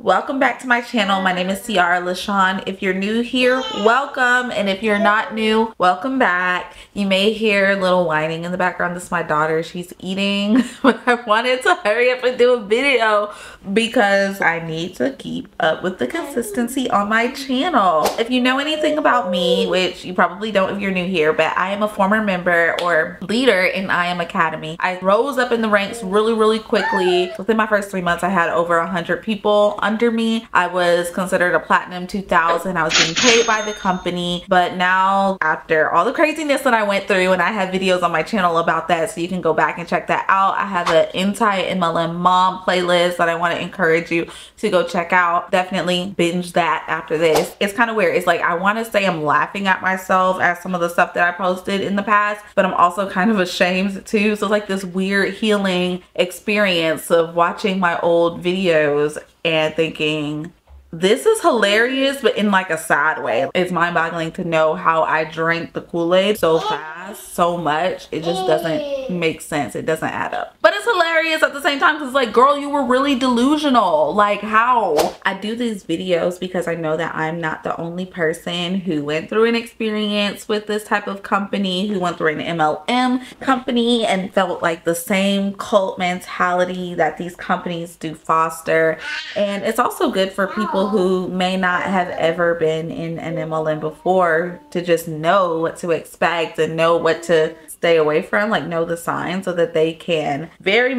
Welcome back to my channel. My name is Ciara LaShawn. If you're new here, welcome. And if you're not new, welcome back. You may hear a little whining in the background. This is my daughter. She's eating. But I wanted to hurry up and do a video because I need to keep up with the consistency on my channel. If you know anything about me, which you probably don't if you're new here, but I am a former member or leader in imacademy. I rose up in the ranks really quickly. Within my first 3 months, I had over 100 people under me. I was considered a platinum 2000. I was being paid by the company. But now, after all the craziness that I went through, and I have videos on my channel about that, so you can go back and check that out. I have an anti-MLM mom playlist that I want to encourage you to go check out. Definitely binge that after this. It's kind of weird. It's like I want to say I'm laughing at myself at some of the stuff that I posted in the past, but I'm also kind of ashamed too. So it's like this weird healing experience of watching my old videos and thinking, this is hilarious, but in like a sad way. It's mind-boggling to know how I drank the Kool-Aid so fast, so much. It just doesn't make sense. It doesn't add up. But it's hilarious at the same time because it's like, girl, you were really delusional. Like, how? I do these videos because I know that I'm not the only person who went through an experience with this type of company, who went through an MLM company and felt like the same cult mentality that these companies do foster. And it's also good for people who may not have ever been in an MLM before to just know what to expect and know what to stay away from, like know the signs, so that they can very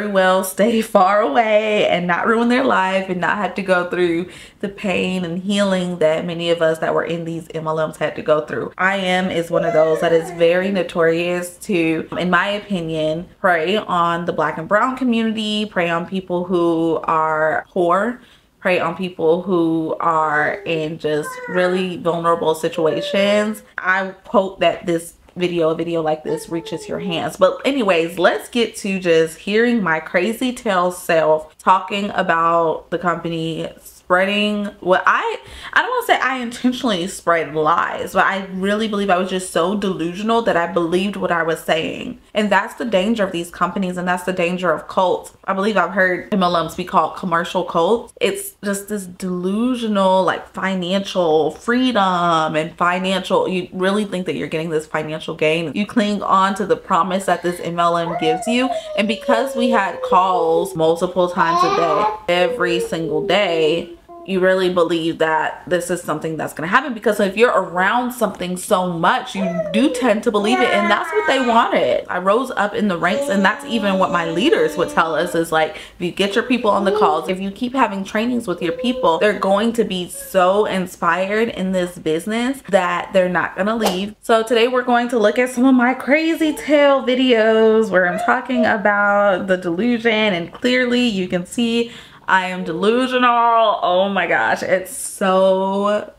well stay far away and not ruin their life and not have to go through the pain and healing that many of us that were in these MLMs had to go through. IM is one of those that is very notorious to, in my opinion, prey on the Black and brown community, prey on people who are poor, prey on people who are in just really vulnerable situations. I hope that this video, a video like this, reaches your hands. But anyways, let's get to just hearing my crazy tale self talking about the company, spreading what I don't want to say I intentionally spread lies, but I really believe I was just so delusional that I believed what I was saying. And that's the danger of these companies, and that's the danger of cults. I believe I've heard MLMs be called commercial cults. It's just this delusional, like, financial freedom and financial, you really think that you're getting this financial gain. You cling on to the promise that this MLM gives you. And because we had calls multiple times a day, every single day, you really believe that this is something that's going to happen, because if you're around something so much, you do tend to believe it. And that's what they wanted. I rose up in the ranks, and that's even what my leaders would tell us, is like, if you get your people on the calls, if you keep having trainings with your people, they're going to be so inspired in this business that they're not going to leave. So today we're going to look at some of my crazy tale videos where I'm talking about the delusion, and clearly you can see I am delusional. Oh my gosh, it's so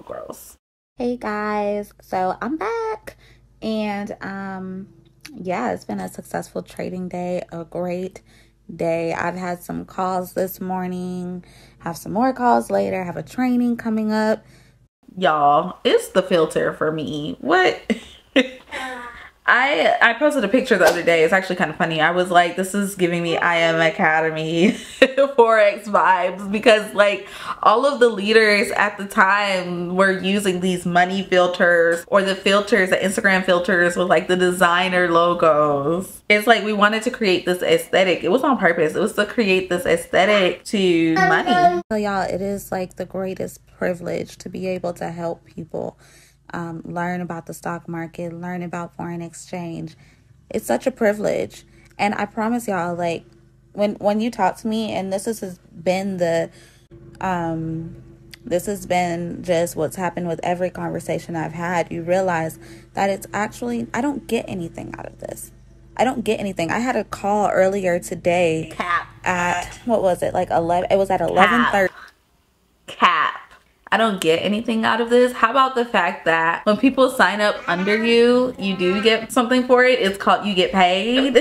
gross. Hey guys, so I'm back, and yeah, it's been a successful trading day, a great day. I've had some calls this morning, have some more calls later, have a training coming up. Y'all, it's the filter for me. What? I posted a picture the other day. It's actually kind of funny. I was like, this is giving me imacademy forex vibes, because like all of the leaders at the time were using these money filters, or the filters, the Instagram filters with like the designer logos. It's like we wanted to create this aesthetic. It was on purpose. It was to create this aesthetic to money. So y'all, it is like the greatest privilege to be able to help people learn about the stock market, learn about foreign exchange. It's such a privilege. And I promise y'all, like, when you talk to me, and this has been just what's happened with every conversation I've had, you realize that it's actually, I don't get anything out of this. I don't get anything. I had a call earlier today at, what was it, like 11, it was at 11:30. Cap. I don't get anything out of this. How about the fact that when people sign up under you, you do get something for it? It's called, you get paid.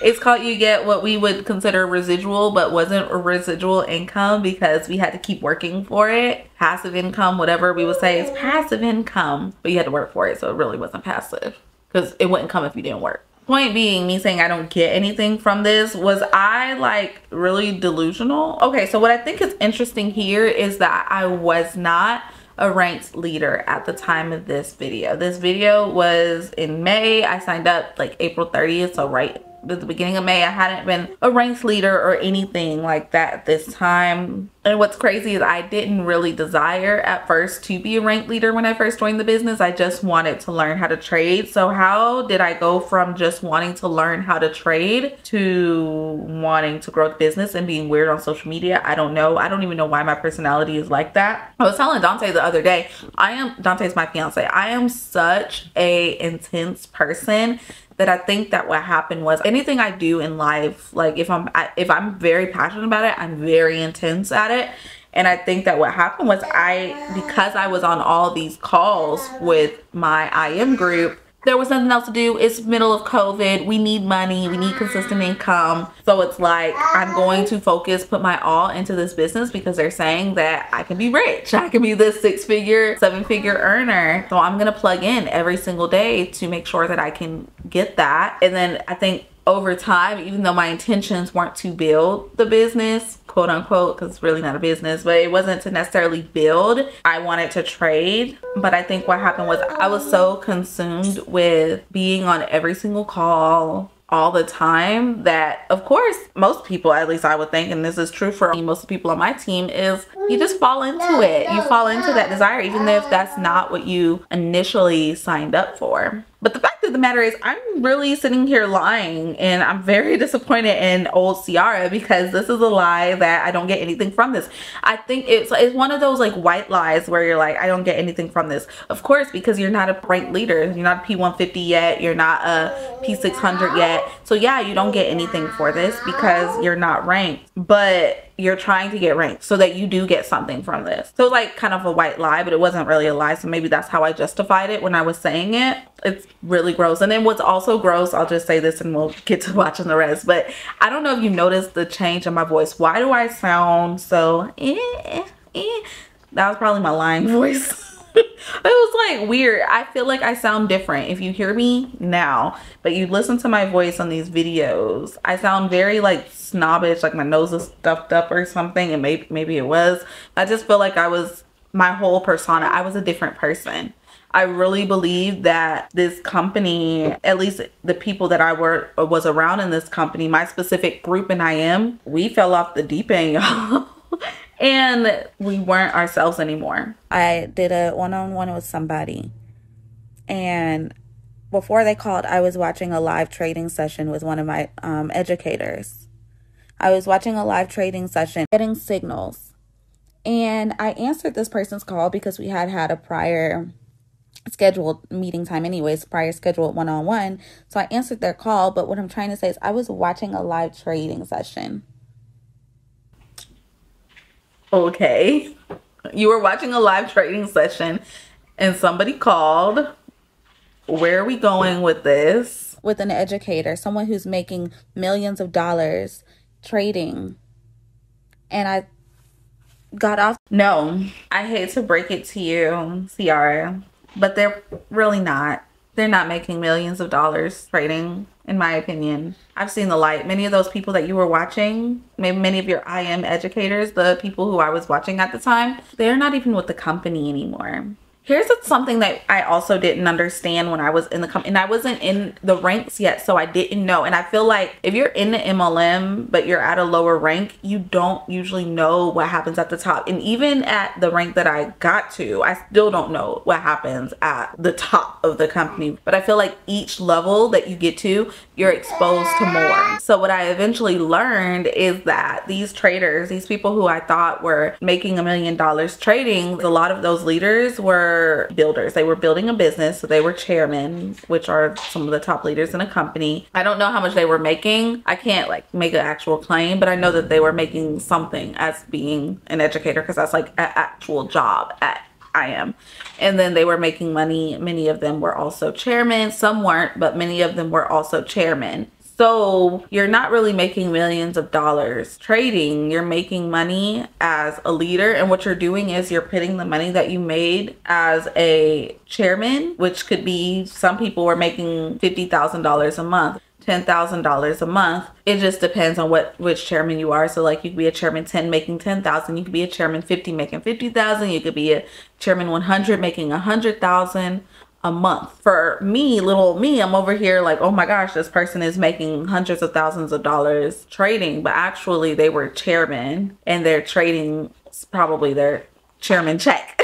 It's called, you get what we would consider residual, but wasn't a residual income because we had to keep working for it. Passive income, whatever we would say, is passive income, but you had to work for it. So it really wasn't passive because it wouldn't come if you didn't work. Point being, me saying I don't get anything from this, was I like really delusional? Okay, so what I think is interesting here is that I was not a ranked leader at the time of this video. This video was in May. I signed up like April 30th, so right at the beginning of May. I hadn't been a ranked leader or anything like that at this time. And what's crazy is I didn't really desire at first to be a ranked leader when I first joined the business. I just wanted to learn how to trade. So how did I go from just wanting to learn how to trade to wanting to grow the business and being weird on social media? I don't know. I don't even know why my personality is like that. I was telling Dante the other day, Dante's my fiance. I am such a intense person that I think that what happened was anything I do in life, like if I'm very passionate about it, I'm very intense at it. And I think that what happened was because I was on all these calls with my IM group, there was nothing else to do. It's middle of COVID. We need money. We need consistent income. So it's like, I'm going to put my all into this business because they're saying that I can be rich. I can be this 6-figure, 7-figure earner. So I'm going to plug in every single day to make sure that I can get that. And then I think over time, even though my intentions weren't to build the business, quote unquote, because it's really not a business, but it wasn't to necessarily build. I wanted to trade. But I think what happened was I was so consumed with being on every single call all the time that, of course, most people, at least I would think, and this is true for most of the people on my team, is you just fall into it. You fall into that desire, even if that's not what you initially signed up for. But the fact of the matter is, I'm really sitting here lying, and I'm very disappointed in old Ciara because this is a lie that I don't get anything from this. I think it's one of those like white lies where you're like, I don't get anything from this. Of course, because you're not a ranked leader. You're not a P150 yet. You're not a P600 yet. So yeah, you don't get anything for this because you're not ranked. But you're trying to get ranked so that you do get something from this. So like kind of a white lie, but it wasn't really a lie. So maybe that's how I justified it when I was saying it. It's really gross. And then what's also gross, I'll just say this and we'll get to watching the rest, but I don't know if you noticed the change in my voice. Why do I sound so That was probably my lying voice. It was like weird. I feel like I sound different if you hear me now, but you listen to my voice on these videos. I sound very like snobbish, like my nose is stuffed up or something, and maybe it was. I just feel like my whole persona, I was a different person. I really believe that this company, at least the people that I was around in this company, my specific group and IM, we fell off the deep end, y'all. And we weren't ourselves anymore. I did a one-on-one with somebody, and before they called, I was watching a live trading session with one of my educators. I was watching a live trading session, getting signals, and I answered this person's call because we had a prior scheduled meeting time anyways, prior scheduled one-on-one. So I answered their call, but what I'm trying to say is I was watching a live trading session. Okay, you were watching a live trading session and somebody called. Where are we going with this? With an educator, someone who's making millions of dollars trading. And I got off. No, I hate to break it to you, Ciara, but they're really not. They're not making millions of dollars trading, in my opinion. I've seen the light. Many of those people that you were watching, maybe many of your IM educators, the people who I was watching at the time, they're not even with the company anymore. Here's something that I also didn't understand when I was in the company, and I wasn't in the ranks yet, so I didn't know. And I feel like if you're in the MLM, but you're at a lower rank, you don't usually know what happens at the top. And even at the rank that I got to, I still don't know what happens at the top of the company. But I feel like each level that you get to, you're exposed to more. So what I eventually learned is that these traders, these people who I thought were making $1 million trading, a lot of those leaders were builders. They were building a business, so they were chairmen, which are some of the top leaders in a company. I don't know how much they were making. I can't like make an actual claim, but I know that they were making something as being an educator, because that's like an actual job at IM. And then they were making money. Many of them were also chairmen. Some weren't, but many of them were also chairmen. So you're not really making millions of dollars trading. You're making money as a leader, and what you're doing is you're putting the money that you made as a chairman, which could be, some people were making $50,000 a month, $10,000 a month. It just depends on which chairman you are. So like, you could be a chairman 10 making 10,000, you could be a chairman 50 making 50,000, you could be a chairman 100 making 100,000 a month. For me, little me, I'm over here like, oh my gosh, this person is making hundreds of thousands of dollars trading, but actually they were chairman and they're trading probably their chairman check.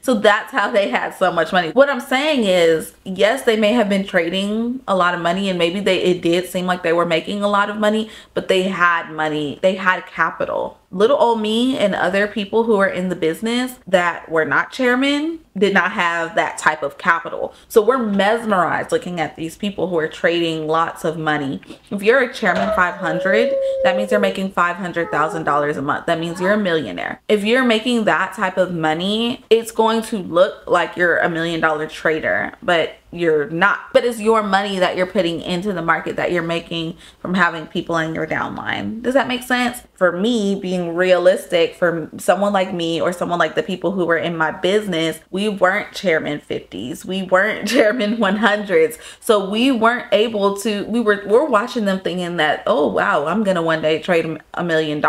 So that's how they had so much money. What I'm saying is, yes, they may have been trading a lot of money, and maybe it did seem like they were making a lot of money, but they had money, they had capital. Little old me and other people who are in the business that were not chairmen did not have that type of capital. So we're mesmerized looking at these people who are trading lots of money. If you're a chairman 500, that means you're making $500,000 a month. That means you're a millionaire. If you're making that type of money, it's going to look like you're a $1 million trader, but you're not. But it's your money that you're putting into the market that you're making from having people in your downline. Does that make sense? For me, being realistic, for someone like me or someone like the people who were in my business, we weren't chairman 50s, we weren't chairman 100s, so we weren't able to, we're watching them thinking that, oh wow, I'm gonna one day trade $1 million,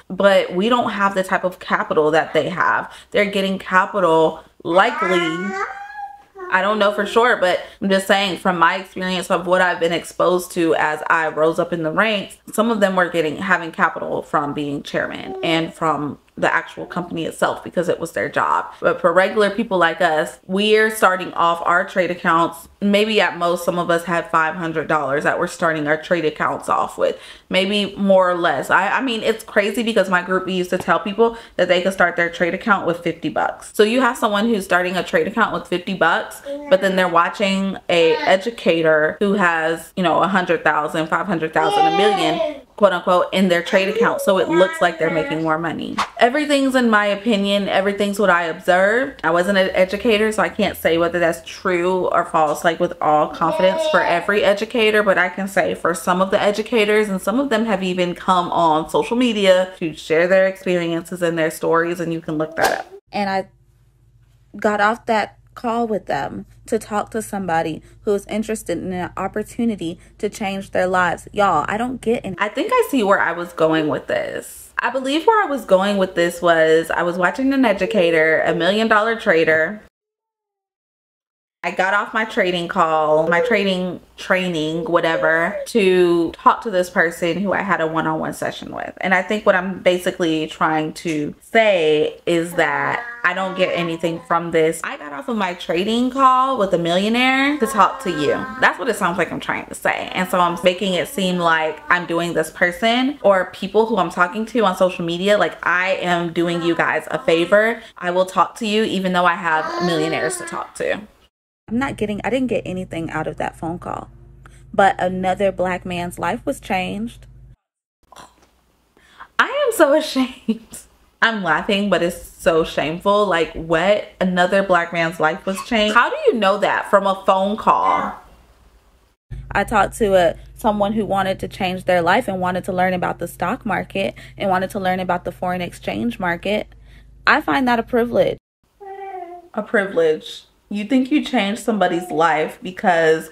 but we don't have the type of capital that they have. They're getting capital likely, I don't know for sure, but I'm just saying from my experience of what I've been exposed to as I rose up in the ranks, some of them were having capital from being chairman and from the actual company itself because it was their job. But for regular people like us, we're starting off our trade accounts, maybe at most some of us had $500 that we're starting our trade accounts off with, maybe more or less. I mean, it's crazy because my group, we used to tell people that they could start their trade account with 50 bucks. So you have someone who's starting a trade account with 50 bucks, but then they're watching a educator who has, you know, 100,000, 500,000, a million, quote unquote, in their trade account. So it looks like they're making more money. Everything's in my opinion, everything's what I observed. I wasn't an educator, so I can't say whether that's true or false, like with all confidence for every educator, but I can say for some of the educators, and some of them have even come on social media to share their experiences and their stories, and you can look that up. And I got off that call with them to talk to somebody who's interested in an opportunity to change their lives. Y'all, I don't get any. I think I see where I was going with this. I believe where I was going with this was I was watching an educator, $1 million trader. I got off my trading call, my trading training, whatever, to talk to this person who I had a one-on-one session with. And I think what I'm basically trying to say is that I don't get anything from this. I got off of my trading call with a millionaire to talk to you. That's what it sounds like I'm trying to say. And so I'm making it seem like I'm doing this person or people who I'm talking to on social media like I am doing you guys a favor. I will talk to you even though I have millionaires to talk to. I didn't get anything out of that phone call, but another Black man's life was changed. I am so ashamed. I'm laughing, but it's so shameful. Like, what? Another Black man's life was changed? How do you know that from a phone call? I talked to someone who wanted to change their life and wanted to learn about the stock market and wanted to learn about the foreign exchange market. I find that a privilege. A privilege. You think you changed somebody's life because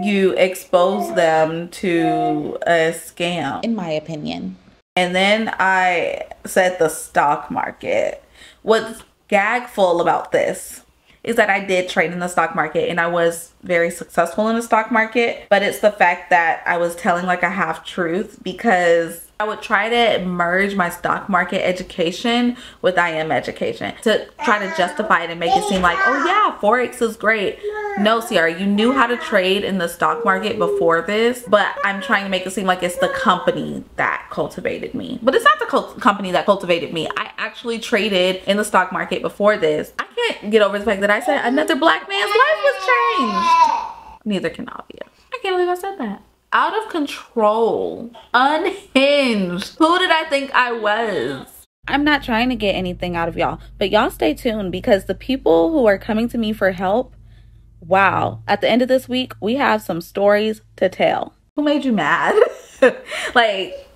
you exposed them to a scam, in my opinion. And then I said the stock market. What's gagful about this is that I did trade in the stock market and I was very successful in the stock market, but it's the fact that I was telling like a half truth because I would try to merge my stock market education with IM education to try to justify it and make it seem like, oh yeah, forex is great. No, Ciara, you knew how to trade in the stock market before this, but I'm trying to make it seem like it's the company that cultivated me. But it's not the company that cultivated me. I actually traded in the stock market before this. I can't get over the fact that I said another Black man's life was changed. Neither can Avia. I can't believe I said that. Out of control, unhinged. Who did I think I was? I'm not trying to get anything out of y'all, but y'all stay tuned because the people who are coming to me for help, wow, at the end of this week, we have some stories to tell. Who made you mad? Like,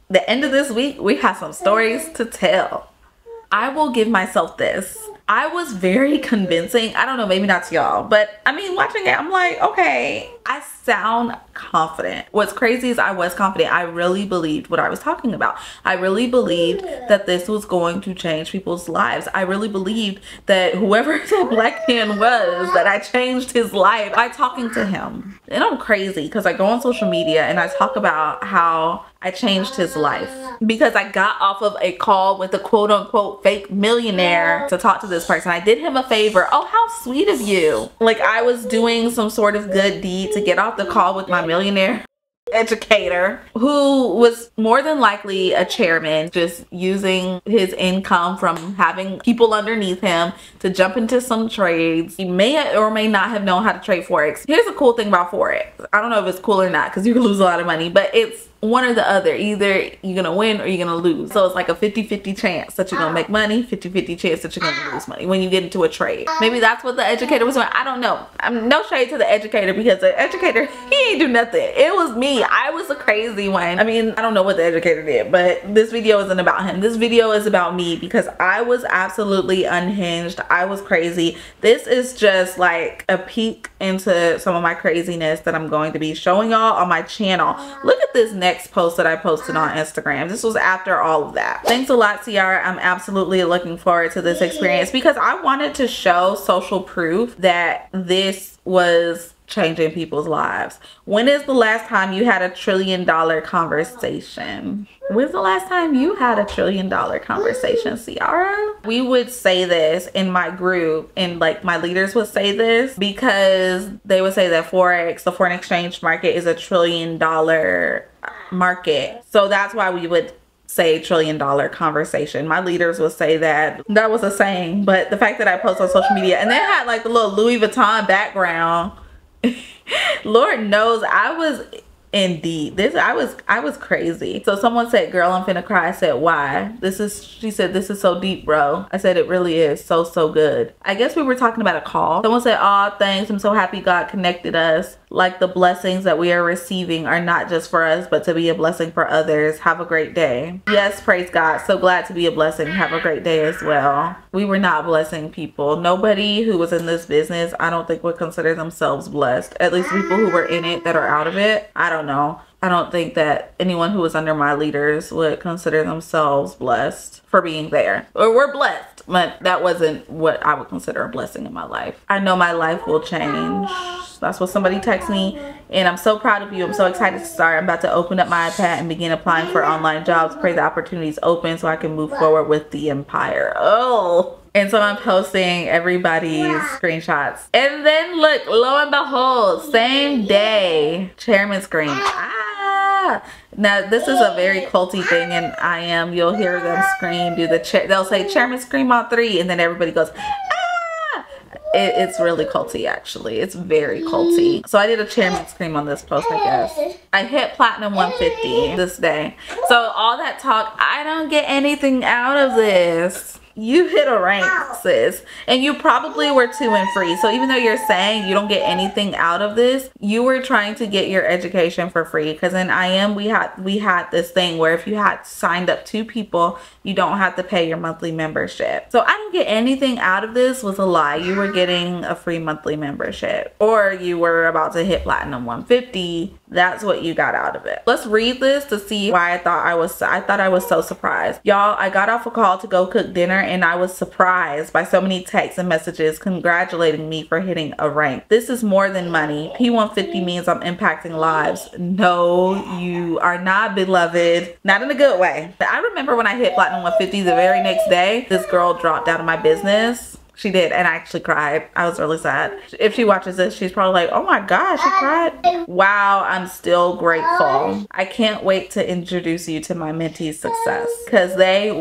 the end of this week, we have some stories to tell. I will give myself this. I was very convincing. I don't know, maybe not to y'all, but I mean, watching it, I'm like, okay, I sound confident. What's crazy is I was confident. I really believed what I was talking about. I really believed that this was going to change people's lives. I really believed that whoever that black man was, that I changed his life by talking to him. And I'm crazy because I go on social media and I talk about how I changed his life because I got off of a call with a quote unquote fake millionaire to talk to this person. I did him a favor. Oh, how sweet of you. Like I was doing some sort of good deed to get off the call with my millionaire educator who was more than likely a chairman, just using his income from having people underneath him to jump into some trades. He may or may not have known how to trade forex. Here's the cool thing about forex. I don't know if it's cool or not because you can lose a lot of money, but it's one or the other. Either you're gonna win or you're gonna lose. So it's like a 50-50 chance that you're gonna make money, 50-50 chance that you're gonna lose money when you get into a trade. Maybe that's what the educator was doing. I don't know. I'm no shade to the educator because the educator, he ain't do nothing. It was me. I was the crazy one. I mean, I don't know what the educator did, but this video isn't about him. This video is about me because I was absolutely unhinged. I was crazy. This is just like a peek into some of my craziness that I'm going to be showing y'all on my channel. Look at this next post that I posted on Instagram. This was after all of that. Thanks a lot, Ciara. I'm absolutely looking forward to this experience because I wanted to show social proof that this was changing people's lives. When is the last time you had a $1 trillion conversation? When's the last time you had a $1 trillion conversation, Ciara? We would say this in my group, and like my leaders would say this because they would say that forex, the foreign exchange market, is a $1 trillion market. So that's why we would say $1 trillion conversation. My leaders would say that. That was a saying, but the fact that I post on social media and they had like the little Louis Vuitton background, Lord knows I was indeed I was crazy. So someone said, girl, I'm finna cry. I said, why? She said, this is so deep, bro. I said, it really is so good. I guess we were talking about a call. Someone said, oh, thanks, I'm so happy God connected us. Like the blessings that we are receiving are not just for us, but to be a blessing for others. Have a great day. Yes, praise God. So glad to be a blessing. Have a great day as well. We were not blessing people. Nobody who was in this business, I don't think would consider themselves blessed. At least people who were in it that are out of it. I don't know. I don't think that anyone who was under my leaders would consider themselves blessed for being there. Or we're blessed, but that wasn't what I would consider a blessing in my life. I know my life will change. That's what somebody texted me, and I'm so proud of you. I'm so excited to start. I'm about to open up my iPad and begin applying for online jobs. Pray the opportunities open so I can move forward with the empire. Oh. And so I'm posting everybody's screenshots. And then look, lo and behold, same day, chairman scream. Now this is a very culty thing, and you'll hear them scream, they'll say chairman scream on 3, and then everybody goes, ah! It's really culty, actually. It's very culty. So I did a chairman scream on this post, I guess. I hit platinum 150 this day. So all that talk, I don't get anything out of this. You hit a rank, sis, and you probably were 2 and free. So even though you're saying you don't get anything out of this, you were trying to get your education for free. Because in IM, we had this thing where if you had signed up 2 people, you don't have to pay your monthly membership. So I didn't get anything out of this was a lie. You were getting a free monthly membership, or you were about to hit platinum 150. That's what you got out of it. Let's read this to see why I thought I was so surprised. Y'all, I got off a call to go cook dinner and I was surprised by so many texts and messages congratulating me for hitting a rank. This is more than money. P150 means I'm impacting lives. No, you are not, beloved. Not in a good way. I remember when I hit platinum 150, the very next day, this girl dropped out of my business. She did, and I actually cried. I was really sad. If she watches this, she's probably like, oh my gosh, she cried. Wow, I'm still grateful. I can't wait to introduce you to my mentee's success because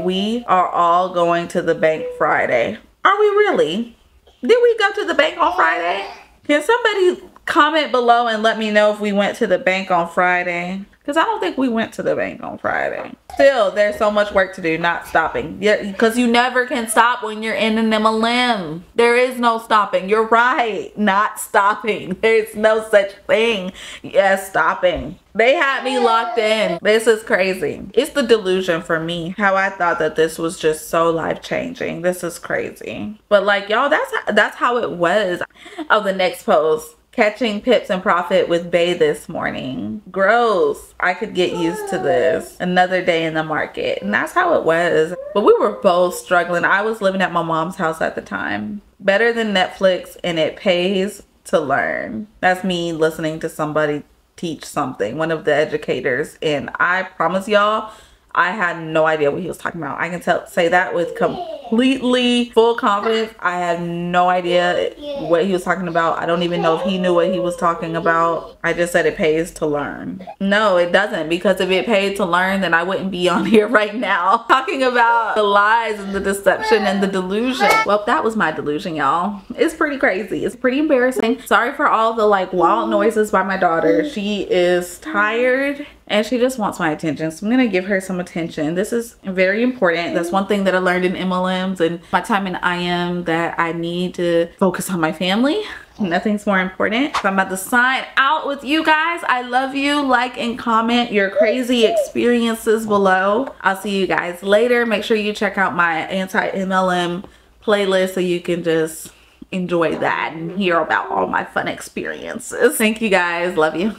we are all going to the bank Friday. Are we really? Did we go to the bank on Friday? Can somebody comment below and let me know if we went to the bank on Friday? Because I don't think we went to the bank on Friday. Still, there's so much work to do, not stopping. Yeah, because you never can stop when you're in an MLM. There is no stopping. You're right. Not stopping. There's no such thing as stopping. They had me locked in. This is crazy. It's the delusion for me. How I thought that this was just so life-changing. This is crazy. But like, y'all, that's how it was. Oh, the next post. Catching pips and profit with Bay this morning. Gross. I could get used to this. Another day in the market. And that's how it was. But we were both struggling. I was living at my mom's house at the time. Better than Netflix, and it pays to learn. That's me listening to somebody teach something. One of the educators. And I promise y'all, I had no idea what he was talking about. I can say that with completely full confidence. I had no idea what he was talking about. I don't even know if he knew what he was talking about. I just said it pays to learn. No, it doesn't, because if it paid to learn, then I wouldn't be on here right now talking about the lies and the deception and the delusion. Well, that was my delusion, y'all. It's pretty crazy. It's pretty embarrassing. Sorry for all the like wild noises by my daughter. She is tired and she just wants my attention, so I'm gonna give her some attention. This is very important. That's one thing that I learned in MLMs and my time in IM, that I need to focus on my family. Nothing's more important. So I'm about to sign out with you guys. I love you. Like and comment your crazy experiences below. I'll see you guys later. Make sure you check out my anti-MLM playlist so you can just enjoy that and hear about all my fun experiences. Thank you guys. Love you.